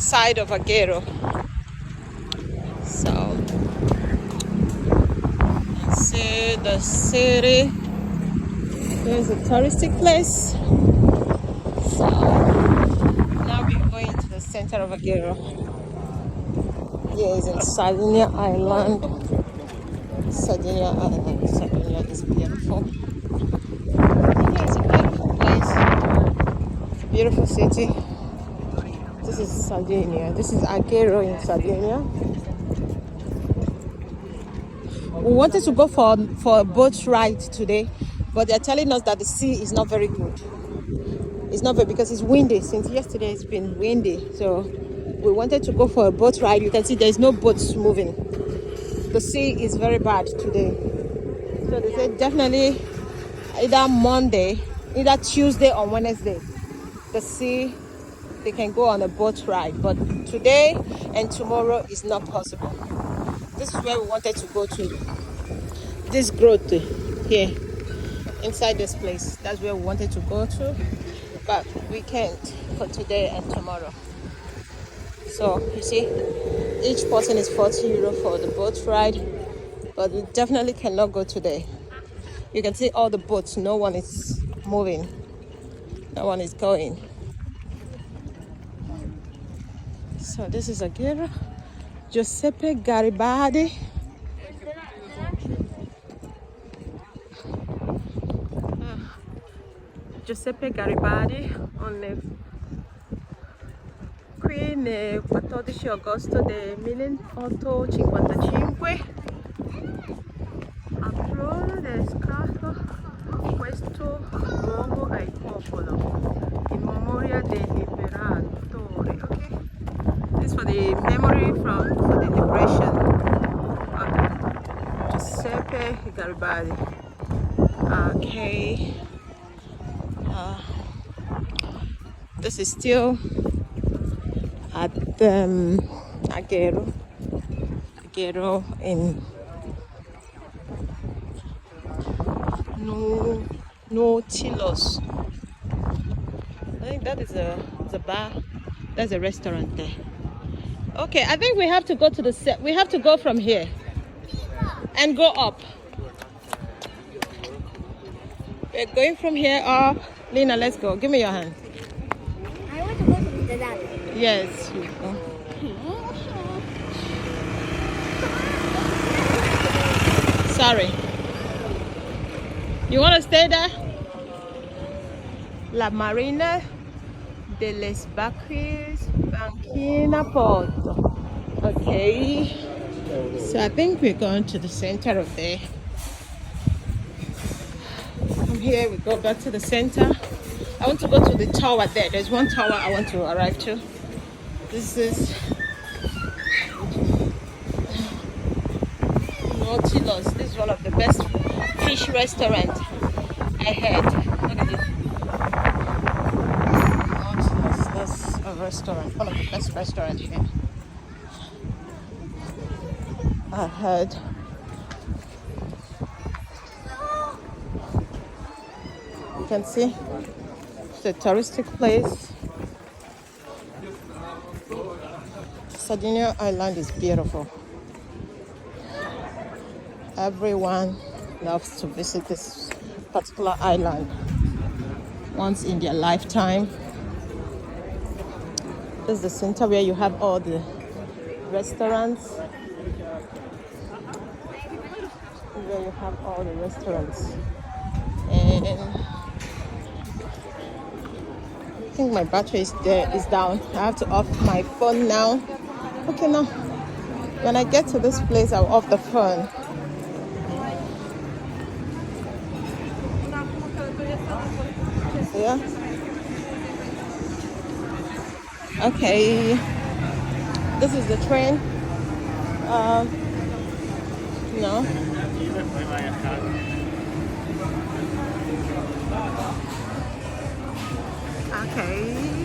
side of Alghero. So let's see the city. There's a touristic place. So now we're going to the center of Alghero. Here is in Sardinia Island. Sardinia Island. Sardinia is beautiful. Sardinia is a beautiful place. Beautiful city. This is Sardinia. This is Alghero in Sardinia. We wanted to go for a boat ride today, but they're telling us that the sea is not very good. It's not very, because it's windy. Since yesterday it's been windy. So we wanted to go for a boat ride. You can see there's no boats moving. The sea is very bad today. So they said definitely either Monday, either Tuesday or Wednesday, the sea, they can go on a boat ride. But today and tomorrow is not possible. This is where we wanted to go to. This growth here, inside this place. That's where we wanted to go to. But we can't for today and tomorrow. So you see, each person is 40 euro for the boat ride. But we definitely cannot go today. You can see all the boats. No one is moving. No one is going. So this is Alghero. Giuseppe Garibaldi. Giuseppe Garibaldi qui nel 14 agosto del 1855 apriò le scafo questo luogo al popolo in memoria dei liberatori. Okay, this is for the memory for the liberation of Giuseppe Garibaldi. Okay. This is still at Alghero in Nautilus. I think that is a bar. That's a restaurant there. Okay, I think we have to go to we have to go from here and go up. We're going from here up. Lena, let's go. Give me your hand. I want to go to the dad. Yes, you go. Sorry. You want to stay there? La Marina de les Barques Banquina Porto. Okay. So I think we're going to the center of there. From here we go back to the center. I want to go to the tower there. There's one tower I want to arrive to. This is Nautilus. This is one of the best fish restaurants I had. Look at it. Nautilus. That's a restaurant. One of the best restaurants here. I heard. You can see it's a touristic place. Sardinia Island is beautiful. Everyone loves to visit this particular island once in their lifetime. This is the center where you have all the restaurants. Where you have all the restaurants. And I think my battery is down. I have to off my phone now. Okay, now when I get to this place, I'll off the phone. Yeah. Okay. This is the train. No. Okay.